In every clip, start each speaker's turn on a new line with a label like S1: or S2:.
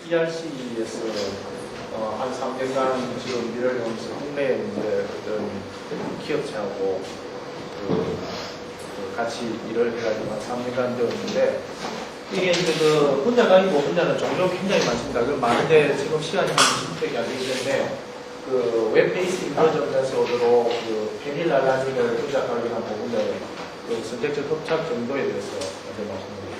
S1: ERC에서 한 3년간 지금 일을 하면서 국내 이제 어떤 기업체하고 같이 일을 해가지고 한 3년간 되었는데 이게 이제 그 분야 강의고 분야는 종류가 굉장히 많습니다. 그 많은데 지금 시간이 한 20분밖에 안 되기 때문에 그 웹베이스 인버전 메소드로 그 페닐알라닌을 분야 강의한 부분을 그 선택적 협착 정도에 대해서 먼저 말씀드립니다.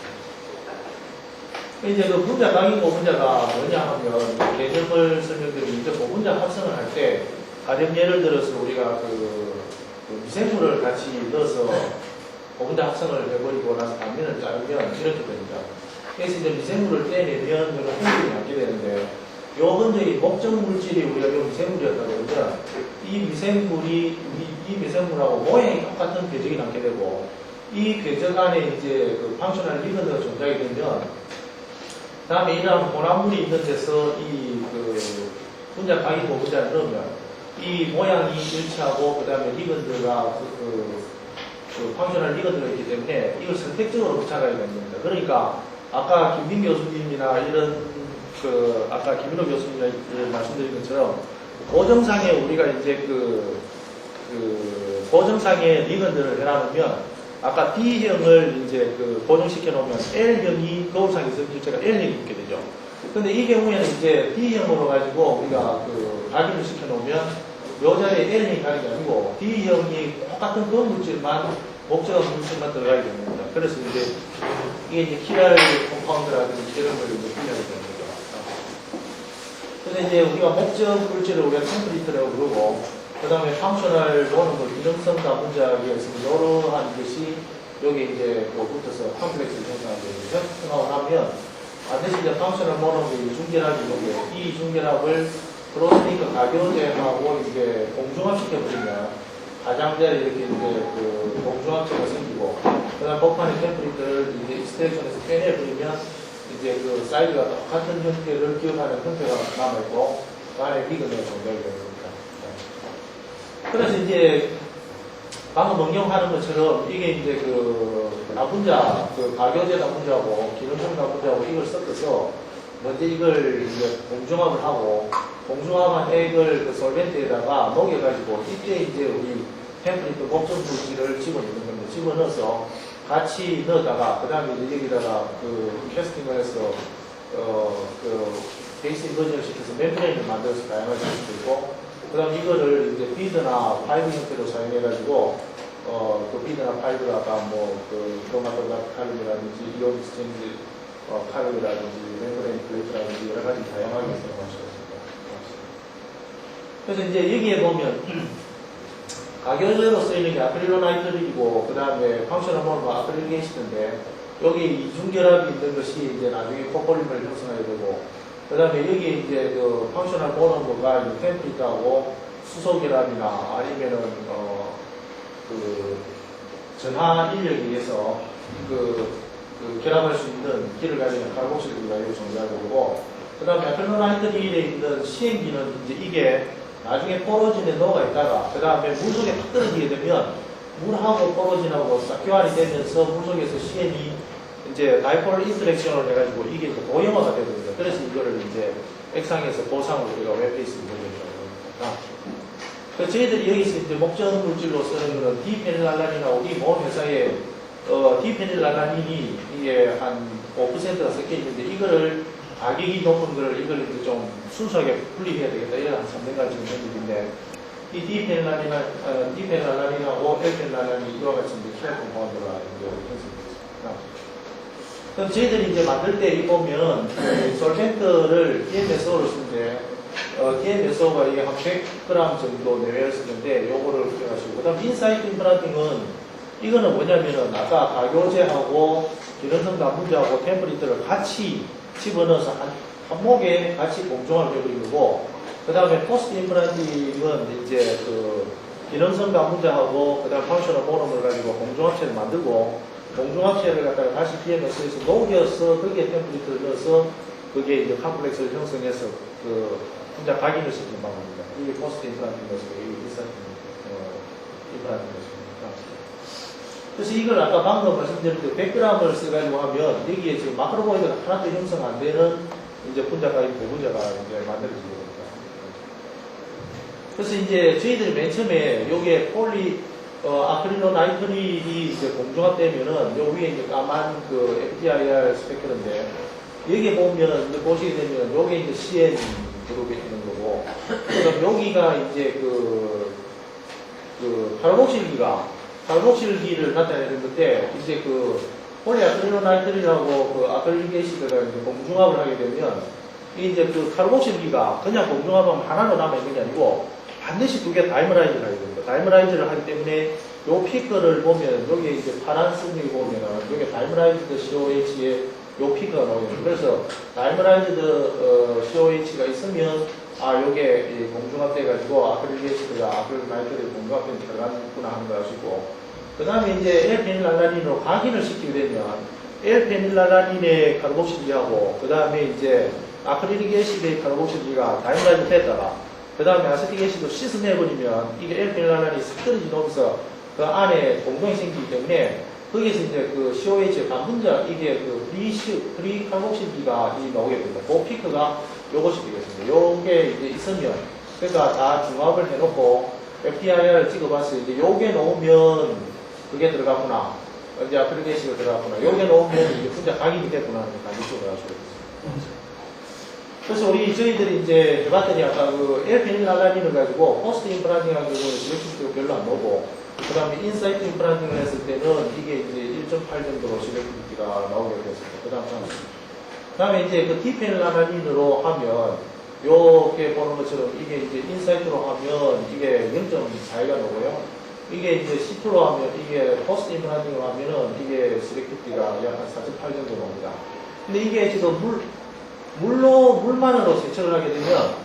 S1: 이제 그 분야 강의고 분야가 뭐냐 하면 개념을 설명드리면 이제 그 분야 합성을 할 때 가령 예를 들어서 우리가 그 미생물을 같이 넣어서 분자 합성을 해버리고 나서 단면을 자르면 이렇게 됩니다. 그래서 이제 미생물을 떼내면 이런 흔적이 남게 되는데 이 흔적이 목적 물질이 우리가 이 미생물이었다 그러면 이 미생물이 이 미생물하고 모양이 똑같은 궤적이 남게 되고 이 궤적 안에 이제 그 펑셔널 리건드가 존재하게 되면 다음에 이러한 혼합물이 있는 데서 이 그 분자 강의고 분자를 넣으면 이 모양이 일치하고 그 다음에 리건드가 그 펑셔널 리건드가 있기 때문에 이걸 선택적으로 붙여가야 됩니다. 그러니까 아까 김민 교수님이나 이런 그 아까 김민호 교수님이 말씀드린 것처럼 고정상에 우리가 이제 그 고정상에 리건드를 해놔놓으면 아까 D형을 이제 그 고정시켜 놓으면 L형이 거울상에서 실제가 L형이 있게 되죠. 근데 이 경우에는 이제 D형으로 가지고 우리가 그 각인을 시켜 놓으면 요 자리에 L형이 가는 게 아니고 D형이 똑같은 그 물질만 목적 물질만 들어가야 됩니다. 그래서 이제 이게 이제 키랄 컴파운드라든지 이런 걸 이제 분야가 되는 거죠. 근데 이제 우리가 목적 물질을 우리가 템플릿이라고 그러고 그 다음에 펑셔널 노는 걸 기능성 다분자에 있으면 이러한 것이 여기 이제 붙어서 컴플렉스를 형성하게 되죠. 형성하고 나면 반드시 이제 펑셔널 모노의 중결합이 있는데 이 중결합을 크로스링크 가교제하고 이제 공중합시켜버리면 가장자리 이렇게 이제 그 공중합체가 생기고 그 다음 복판의 템플릿을 이제 익스트랙션에서 빼내버리면 이제 그 사이즈가 똑같은 형태를 기억하는 형태가 남아있고 그 안에 리건드가 존재하게 됩니다. 그래서 이제 방금 응용하는 것처럼 이게 이제 그 다분자, 그 가교제 다분자하고 기능성 다분자하고 이걸 섞어서 먼저 이걸 이제 공중합을 하고 공중합한 액을 그 솔벤트에다가 녹여가지고 이때 이제 우리 템플릿 목적 물질을 집어넣는 겁니다. 집어넣어서 같이 넣었다가 그 다음에 이제 여기다가 그 캐스팅을 해서 그 베이스 인버전을 시켜서 멤브레인을 만들어서 다양하게 할 수도 있고 그 다음 이거를 이제 비드나 파이브 형태로 사용해가지고 그 비드나 파이브가 아까 그 크로마토그래피 칼륨이라든지 이온 익스체인지 칼륨이라든지 멤브레인 플레이트라든지 여러 가지 다양하게 사용할 수 있습니다. 그래서 이제 여기에 보면 가교제로 쓰이는 게 아크릴로나이트릭이고 그 다음에 펑셔널 모노가 아크릴게이시인데 여기 이중결합이 있는 것이 이제 나중에 코폴리머를 형성하게 되고 그 다음에 여기 이제 그 펑셔널 모노가 템플릿하고 수소결합이나 아니면은 그 전하 인력에 의해서 그 결합할 수 있는 길을 가지는 칼복실기가 이거 존재하게 되고 그 다음에 아크릴로나이트릭에 있는 시행기는 이제 이게 나중에 포로진에 녹아 있다가 그 다음에 물속에 탁 떨어지게 되면 물하고 포로진하고 싹 교환이 되면서 물속에서 CN이 이제 다이폴 인터랙션을 해가지고 이게 이제 고형화가 되거든요. 그래서 이거를 이제 액상에서 보상으로 우리가 웹베이스 인터랙션을 합니다. 그 저희들이 여기서 이제 목적 물질로 쓰는 거는 디페닐알라닌하고 이 모든 회사에 디페닐알라닌이 이게 한 5%가 섞여 있는데 이거를 가격이 높은 거를 이걸 이제 좀 순수하게 분리해야 되겠다. 이런 한 3년간 지금 현실인데 이 디페닐알라닌하고 엘페닐알라닌이 이와 같이 이제 키랄 컴파운드가 이제 형성됐습니다. 그럼 저희들이 이제 만들 때 이 보면 솔벤트를 DMSO를 쓰는데 DMSO가 이게 한 100g 정도 내외를 쓰는데 요거를 활용하시고 그 다음 인사이트 임플란팅은 이거는 뭐냐면은 아까 가교제하고 기능성 다분자하고 템플릿을 같이 집어넣어서 한 목에 같이 공정을 해버린 거고 그 다음에 포스트 임플란팅은 이제 그 기능성 다분자하고 그 다음 펑셔널 모노를 가지고 공중합체를 만들고 공중합체를 갖다가 다시 DMS에서 녹여서 거기에 템플릿을 넣어서 거기에 이제 컴플렉스를 형성해서 그 혼자 각인을 시키는 방법입니다. 이게 포스트 임플란팅 것이고 이게 인사이트 임플란팅 것입니다. 그래서 이걸 아까 방금 말씀드린 그 100g을 써가지고 하면 여기에 지금 마크로보이드가 하나도 형성 안 되는 이제 분자가 있고 분자가 이제 만들어지게 됩니다. 그래서 이제 저희들이 맨 처음에 요게 아크릴로나이트릴이 이제 공조합되면은 요 위에 이제 까만 그 FTIR 스펙트럼인데 여기 보면은 이제 보시게 되면 요게 이제 CN 그룹에 있는 거고 그럼 여기가 이제 그 카르복실기를 나타내는 건데 이제 그 폴리아크릴로나이트릴하고 그 아크릴게이시드가 이제 공중합을 하게 되면 이제 그 카르복실기가 그냥 공중합하면 하나로 남아 있는 게 아니고 반드시 두 개 다이머라이즈를 하게 됩니다. 다이머라이즈를 하기 때문에 요 피크를 보면 여기에 이제 파란 선이 보면은 여기 다이머라이즈드 COH에 요 피크가 나오거든요. 그래서 다이머라이즈드 COH가 있으면 요게 공중합돼가지고 아크릴게이시드가 아크릴나이트릴 공중합된 들어가는구나 하는 걸 아시고 그 다음에 이제 L-페닐알라닌으로 각인을 시키게 되면 L-페닐알라닌의 카르복실기하고 그 다음에 이제 아크릴게이시드의 카르복실기가 다이머라이즈 됐다가 그 다음에 아세틱에시드 씻어내버리면 이게 L-페닐알라닌이 싹 떨어지 놓으면서 그 안에 공동이 생기기 때문에 거기에서 이제 그 COH 반분자 이게 그 프리카르복실기가 나오게 됩니다. 그 피크가 요것이 되겠습니다. 요게 이제 있으면 그러니까 다 중합을 해놓고 FTIR을 찍어봤어요. 이제 요게 놓으면 그게 들어가구나. 이제 아크릴게이시드가 들어갔구나. 요게 놓으면 이제 분자 각인이 됐구나 하는 간접적으로 알 수가 있습니다. 그래서 저희들이 이제 해봤더니 아까 그 L-페닐알라닌을 가지고 포스트 임플란팅하는 경우는 실렉티비티가 별로 안 나오고 그 다음에 인사이트 임플란팅을 했을 때는 이게 이제 1.8 정도로 실렉티비티가 나오게 됐습니다. 그 다음에 이제 그 디페닐알라닌으로 하면 요렇게 보는 것처럼 이게 이제 인사이트로 하면 이게 0.4가 나오고요. 이게 이제 C2로 하면 이게 포스트 임플란팅으로 하면은 이게 실렉티비티가 약 한 4.8 정도 나옵니다. 근데 이게 지금 물만으로 세척을 하게 되면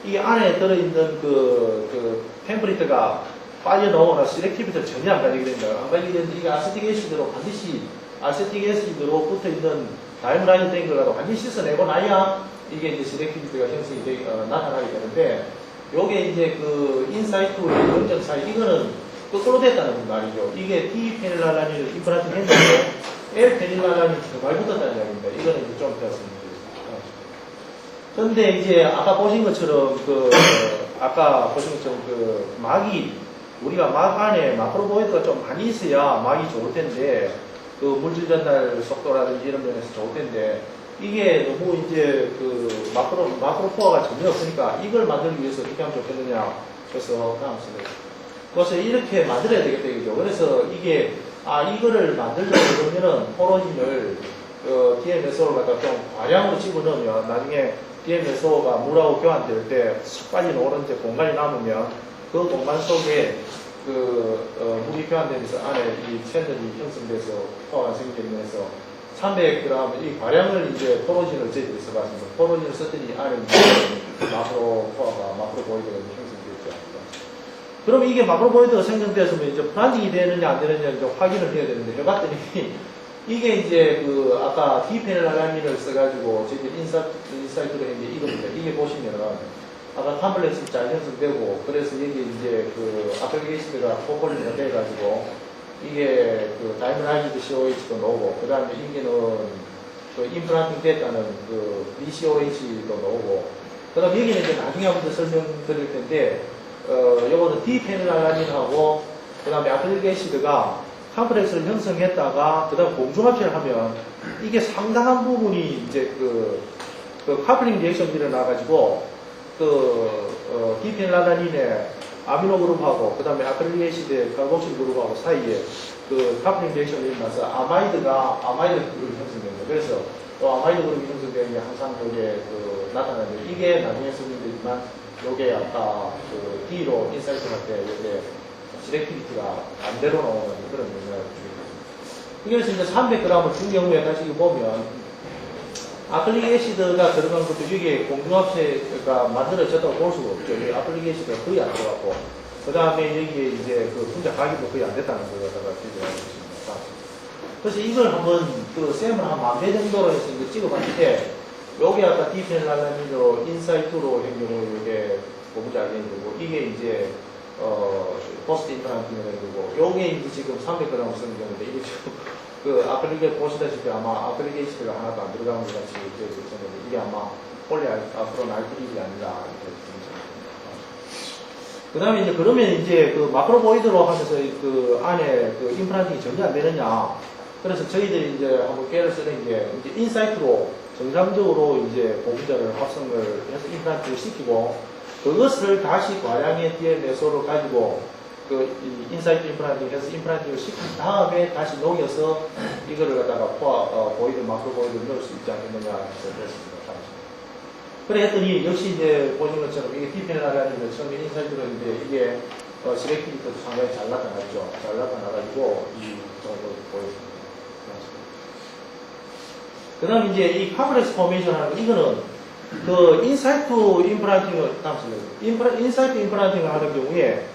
S1: 이 안에 들어있는 그 템플릿가 빠져나오거나 실렉티비티를 전혀 안 가지게 됩니다. 안 가지게 되는데 이게 아세틱 애시드로 반드시 아세틱 애시드로 붙어있는 다이머라이즈 된 걸 반드시 씻어내고 나야 이게 이제 실렉티비티가 형성이 나타나게 되는데 요게 이제 그 인사이트의 0.4 이거는 거꾸로 됐다는 말이죠. 이게 D페닐알라닌을 임플란팅 했는데 L-페닐알라닌이 정말 붙었다는 이야기입니다. 이거는 이제 좀 되었습니다. 근데 이제 아까 보신 것처럼 아까 보신 것처럼 우리가 막 안에 마크로보이드가 좀 많이 있어야 막이 좋을 텐데 그 물질 전달 속도라든지 이런 면에서 좋을 텐데 이게 너무 이제 그 마크로포화가 전혀 없으니까 이걸 만들기 위해서 어떻게 하면 좋겠느냐. 그래서 다음 슬라이드. 그래서 이렇게 만들어야 되겠다 이거죠. 그래서 이게 이거를 만들려고 그러면은 포로진을 DMSO를 갖다 좀 과량으로 집어넣으면 나중에 DMSO가 물하고 교환될 때 싹 빠져나오는 이제 공간이 남으면 그 공간 속에 물이 교환되면서 안에 이 채널이 형성돼서 포화가 생기면서 300g 이 과량을 이제 포로진을 저희들이 써봤습니다. 포로진을 썼더니 안에 마크로보이드가 형성되죠. 그럼 이게 마크로보이드가 생성되었으면 이제 플란팅이 되느냐 안 되느냐 이제 확인을 해야 되는데 해봤더니 이게 이제 아까 디페닐알라닌을 써가지고 저희들 인사이트로 했는데 이겁니다. 이게 보시면은 아까 탐블렛이 잘 형성되고 그래서 여기 이제 아크릴게이시드가 포폴리가 돼가지고 이게 다이머라이즈드 COH도 나오고 그 다음에 여기는 임플란팅 됐다는 BCOH도 나오고 그 다음에 여기는 이제 나중에 한번 더 설명드릴 텐데 요거는 디페닐알라닌하고 그 다음에 아크릴게이시드가 컴플렉스를 형성했다가 그 다음 공중합체를 하면 이게 상당한 부분이 이제 커플링 리액션이 일어나가지고 디페닐알라닌의 아미노 그룹하고 그 다음에 아크릴게이시드의 카르복실 그룹하고 사이에 커플링 리액션이 일어나서 아마이드 그룹이 형성됩니다. 그래서 아마이드 그룹이 형성되는 게 항상 요게 나타나죠. 이게 나중에 설명드리지만 요게 아까 D로 인사이트 할 때 요게 실렉티비티가 반대로 나오는 그런 영향을 주게 됩니다. 그래서 이제 300g을 준 경우에 다시 보면 아크릴게이시드가 들어간 것도 여기에 공중합체가 만들어졌다고 볼 수가 없죠. 여기 아크릴게이시드가 거의 안 들어갔고 그 다음에 여기에 이제 분자 가격도 거의 안 됐다는 걸 갖다가 비교하고 있습니다. 그래서 이걸 한번 셈을 한 10,000배 정도로 해서 이거 찍어봤을 때 여기 아까 디페닐알라닌으로 인사이트로 한 경우 이게 고분자 알갱이고 이게 이제 포스트 임플란팅을 해주고, 요게 이제 지금 300g 쓰는 경우인데, 이게 지금 그 아크릴게 보시다시피 아마 아크릴게이시드가 하나도 안 들어가는 것 같이 되어 있었는데, 이게 아마 폴리 아크론 알크릴이 아니라 이렇게 그 다음에 이제 그러면 이제 그 마크로보이드로 하면서 그 안에 그 임플란팅이 전혀 안 되느냐. 그래서 저희들이 이제 한번 깨를 쓰는 게 이제 인사이트로 정상적으로 이제 보분자를 합성을 해서 임플란트를 시키고 그것을 다시 과량의 DMSO를 가지고 그 인사이트 임플란팅 해서 임플란팅을 시킨 다음에 다시 녹여서 이거를 갖다가 보이드, 마크로보이드를 넣을 수 있지 않겠느냐 해서 그랬습니다. 그래 했더니 역시 이제 보신 것처럼 이게 디펜라라는 처음에 인사이트로 했는데 이게 시렉티비티도 상당히 잘 나타났죠. 잘 나타나가지고 이 정도 보였습니다. 그 다음에 이제 이 컴플렉스 포메이션 하는 거, 이거는 그 인사이트 임플란팅을, 인사이트 임플란팅을 하는 경우에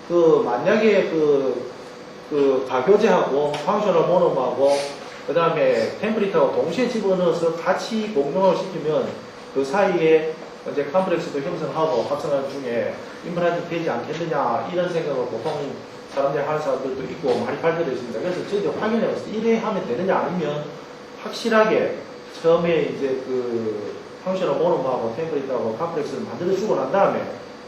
S1: 그 만약에 그 가교제하고 펑셔널 모놈하고 그 다음에 템플릿하고 동시에 집어넣어서 같이 공룡을 시키면 그 사이에 이제 컴플렉스도 형성하고 합성하는 중에 임플란팅 되지 않겠느냐 이런 생각을 보통 사람들이 하는 사람들도 있고 많이 발표되어 있습니다. 그래서 저희도 확인해봤어요. 이래 하면 되느냐 아니면 확실하게 처음에 이제 그 펑셔널 모놈하고 템플릿하고 컴플렉스를 만들어주고 난 다음에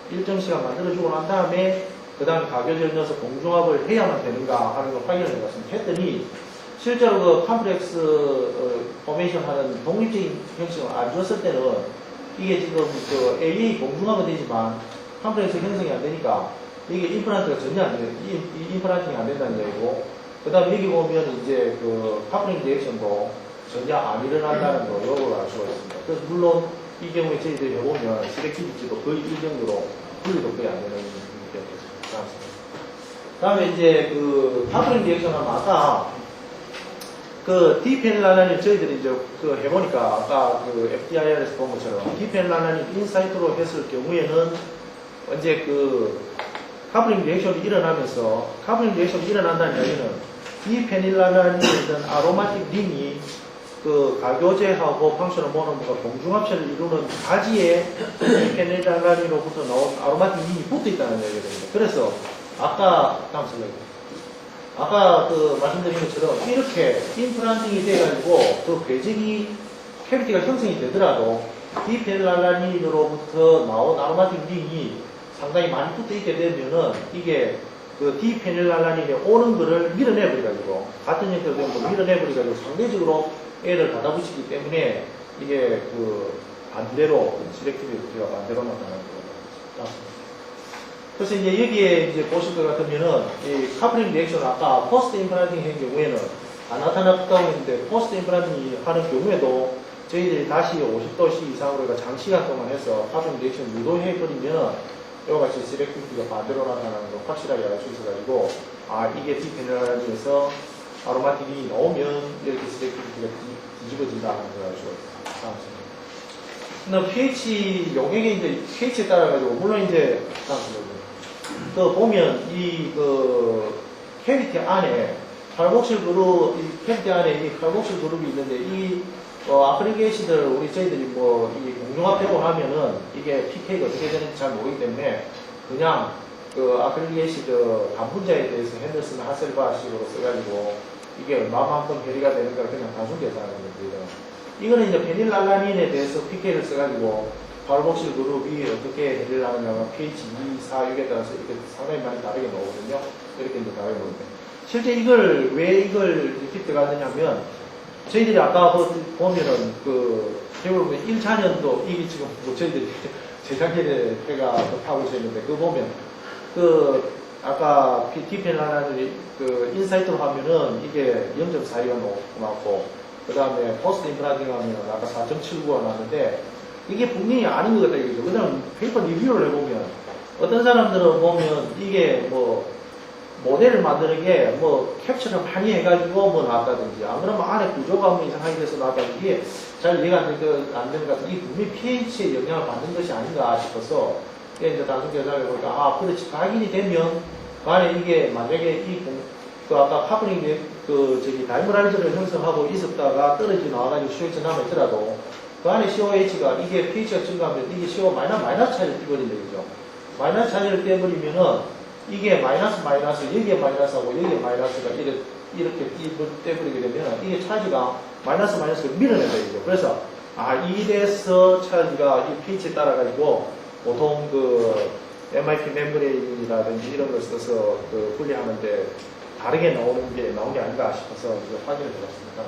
S1: 일정 시간 만들어주고 난 다음에 그 다음에 가교제를 넣어서 공중합을 해야만 되는가 하는 걸 확인을 해봤습니다. 했더니 실제로 그 컴플렉스 포메이션 하는 독립적인 형식을 안 줬을 때는 이게 지금 그 AA 공중합은 되지만 컴플렉스 형성이 안 되니까 이게 임플란트가 전혀 안 돼요. 이 임플란팅이 안 된다는 얘기고 그 다음에 여기 보면 이제 그 카플링 리액션도 전혀 안 일어난다는 거 요걸 알 수가 있습니다. 그래서 물론 이 경우에 저희들이 해보면 시렉티비티도 거의 이 정도로 분리도 거의 안 되는 경우가 있습니다. 그 다음에 이제 그 카플링 리액션 하면 아까 그 디펜라나닌 저희들이 이제 그 해보니까 아까 그 FDIR에서 본 것처럼 디펜라나닌 인사이트로 했을 경우에는 이제 그 카플링 리액션이 일어나면서 카플링 리액션이 일어난다는 얘기는 디페닐라나닌이든 아로마틱 링이 그 가교제하고 펑셔널 모노머가 공중합체를 이루는 가지에 디페닐라나닌으로부터 나온 아로마틱 링이 붙어 있다는 얘기가 됩니다. 그래서 아까 다음 슬라이드. 아까 그 말씀드린 것처럼 이렇게 임플란팅이 돼가지고 그 궤적이 캐비티가 형성이 되더라도 디페닐라닌으로부터 나온 아로마틱 링이 상당히 많이 붙어 있게 되면은 이게 그 디페닐라닌에 오는 거를 밀어내버려가지고 같은 형태로 된 걸 밀어내버려가지고 상대적으로 애를 닫아붙이기 때문에 이게 그 반대로 시렉티비티가 반대로 나타나는 거예요. 그래서 이제 여기에 이제 보실 것 같으면은 이 카플링 리액션 아까 포스트 임플란팅 한 경우에는 안 나타났다고 했는데 포스트 임플란팅 하는 경우에도 저희들이 다시 50도씨 이상으로 장시간 동안 해서 카플링 리액션 유도해버리면 이와 같이 시렉티비티가 반대로 나타나는 걸 확실하게 알 수 있어가지고 아 이게 디페닐라닌에서 아로마틱이 나오면 이렇게 시렉티비티가 뒤집어진다는 걸 알 수가 있습니다. 근데 pH 용액이 이제 pH에 따라가지고 물론 이제 그 보면 이 그 캐비티 안에 칼복실 그룹 이 캐비티 안에 이 칼복실 그룹이 있는데 이 아크릴게이시들 우리 저희들이 뭐 이 공중합해고 하면은 이게 pK가 어떻게 되는지 잘 모르기 때문에 그냥 그 아크릴게이시드 단분자에 대해서 핸더슨 하셀바식으로 써가지고 이게 얼마만큼 해리가 되는가 그냥 단순 계산하는 겁니다. 이거는 이제 페닐랄라닌에 대해서 pK를 써가지고 발복실 그룹이 어떻게 해리를 하느냐가 pH 2, 4, 6에 따라서 이렇게 상당히 많이 다르게 나오거든요. 이렇게 이제 다르게 나오는데 실제 이걸 왜 이걸 이렇게 들어가느냐면 저희들이 아까 보면은 그 대부분 1차년도 이게 지금 뭐 저희들이 재작년에 해가 하고 있었는데 그거 보면 그 아까 디펜라나를 그 인사이트로 하면은 이게 0.42가 나왔고 그 다음에 포스트 임플란팅 하면 아까 4.79가 나왔는데 이게 분명히 아닌 것 같다 이거죠. 그다음 페이퍼 리뷰를 해보면 어떤 사람들은 보면 이게 뭐 모델을 만드는 게 뭐 캡처를 많이 해가지고 뭐 나왔다든지 안 그러면 안에 구조가 뭐 이상하게 돼서 나왔다든지 이게 잘 이해가 안 되는 것 같아서 이게 분명히 pH에 영향을 받는 것이 아닌가 싶어서 이제 단순 계산을 해보니까 아 그렇지 확인이 되면 그 안에 이게 만약에 그 아까 카플링 그 저기 다이머라이저를 형성하고 있었다가 떨어져 나와가지고 COH 남아있더라도 그 안에 COH가 이게 pH가 증가하면 이게 CO 마이너스 차이를 띄버린다 그죠. 마이너스 차이를 떼버리면은 이게 마이너스 마이너스 여기에 마이너스하고 여기에 마이너스가 이렇게 떼버리게 되면 이게 차지가 마이너스 마이너스를 밀어내야 되죠. 그래서 이래서 차지가 이 pH에 따라 가지고 보통 그 MIP 멤브레인이라든지 이런 걸 써서 그 분리하는데 다르게 나온 게 아닌가 싶어서 확인을 해봤습니다.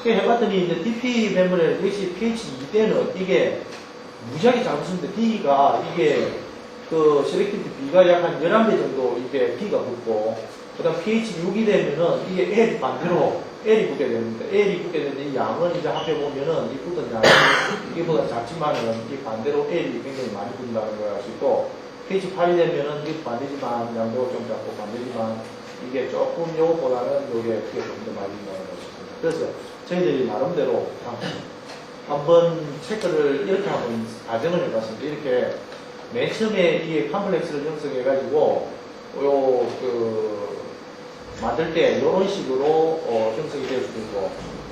S1: 해봤더니 이제 DP 멤브레인 역시 pH 2대는 이게 무지하게 잘 붙는데 D가 이게 그 셀렉티비티 B가 약 한 11배 정도 이게 D가 붙고 그 다음 pH 6이 되면은 이게 L이 반대로 L이 붙게 되는데 L이 붙게 되는데 이 양은 이제 합해보면은 이 붙은 양이 이보다 작지만은 이 반대로 L이 굉장히 많이 붙는다는 걸 알 수 있고 pH 8이 되면은 이게 반대지만 양도 좀 작고 반대지만 이게 조금 요거보다는 요게 크게 좀 더 많이 나오는 것 같습니다. 그래서 저희들이 나름대로 한번 체크를 이렇게 한번 가정을 해봤습니다. 이렇게 맨 처음에 이 컴플렉스를 형성해가지고 만들 때 이런 식으로 형성이 될 수도 있고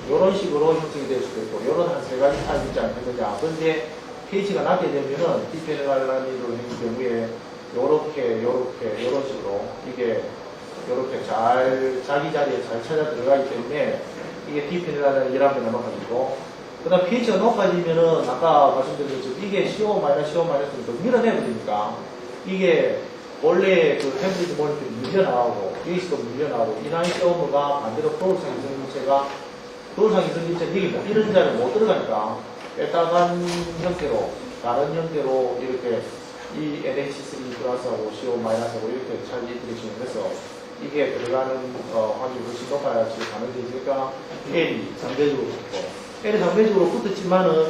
S1: 이런 식으로 형성이 될 수도 있고 이런 한 세 가지 타입이 있지 않겠느냐. 그런데 pH가 낮게 되면은 디페놀라니로 된 경우에 요렇게 이런 식으로 이게 요렇게 잘 자기 자리에 잘 찾아 들어가기 때문에 이게 디페놀라니라고 남아가지고 그 다음 pH가 높아지면은 아까 말씀드린 것처럼 이게 CO-CO- 또 밀어내버리니까 이게 원래 그 템플릿 모니터이 밀려나가고 여기서도 밀려나가고 이나이시오머가 반대로 거울상 이성물체가 거울상 이성물체 이게 이런 자리에 못 들어가니까 빼다간 형태로 다른 형태로 이렇게 이 NH3 플러스하고 CO-하고 이렇게 잘 인터랙션을 해서 이게 들어가는 확률이 훨씬 높아야지 가능해지니까 L이 상대적으로 붙고 L이 상대적으로 붙었지만은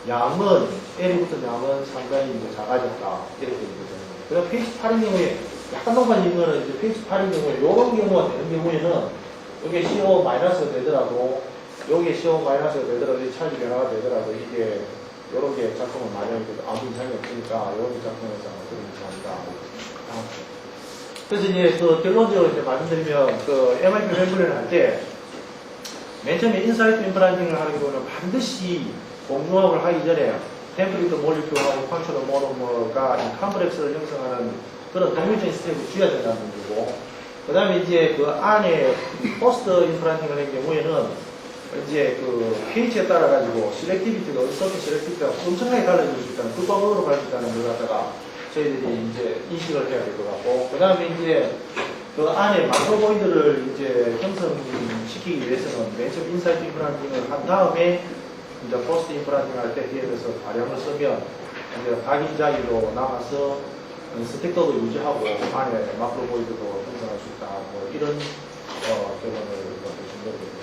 S1: 양은 L이 붙은 양은 상당히 이제 작아졌다 이렇게 되거든요. 그다음 pH 8인 경우에 약간 높아진 거는 이제 pH 8인 경우에 이런 경우가 되는 경우에는 여기에 CO- 되더라도 여기에 CO- 되더라도 이 차지 변화가 되더라도 이게 이런 게 작동을 많이 하게 돼도 아무 이상이 없으니까 이런 게 작동해서 그런 이상합니다. 그래서 이제 그 결론적으로 이제 말씀드리면 그 MIP 멤브레인을 할 때 맨 처음에 인사이트 임플란팅을 하는 경우는 반드시 공중압을 하기 전에 템플릿 몰리큘하고 펀셔널 모노머가 이 컴플렉스를 형성하는 그런 동물적인 스텝을 쥐어야 된다는 거고, 그 다음에 이제 그 안에 포스트 임플란팅을 하는 경우에는 이제 그 pH에 따라 가지고 셀렉티비티가 어떻게 셀렉티비티가 엄청나게 달라질 수 있다는 극과극으로 갈 수 있다는 걸 갖다가 저희들이 이제 인식을 해야 될 것 같고, 그 다음에 이제 그 안에 마크로보이드를 이제 형성시키기 위해서는 맨 처음 인사이트 임플란팅을 한 다음에 이제 포스트 임플란팅 할 때 뒤에 대해서 발형을 쓰면 이제 각인자기로 남아서 스택터도 유지하고 안에 마크로보이드도 형성할 수 있다. 뭐 이런 결론을 보시면 됩니다.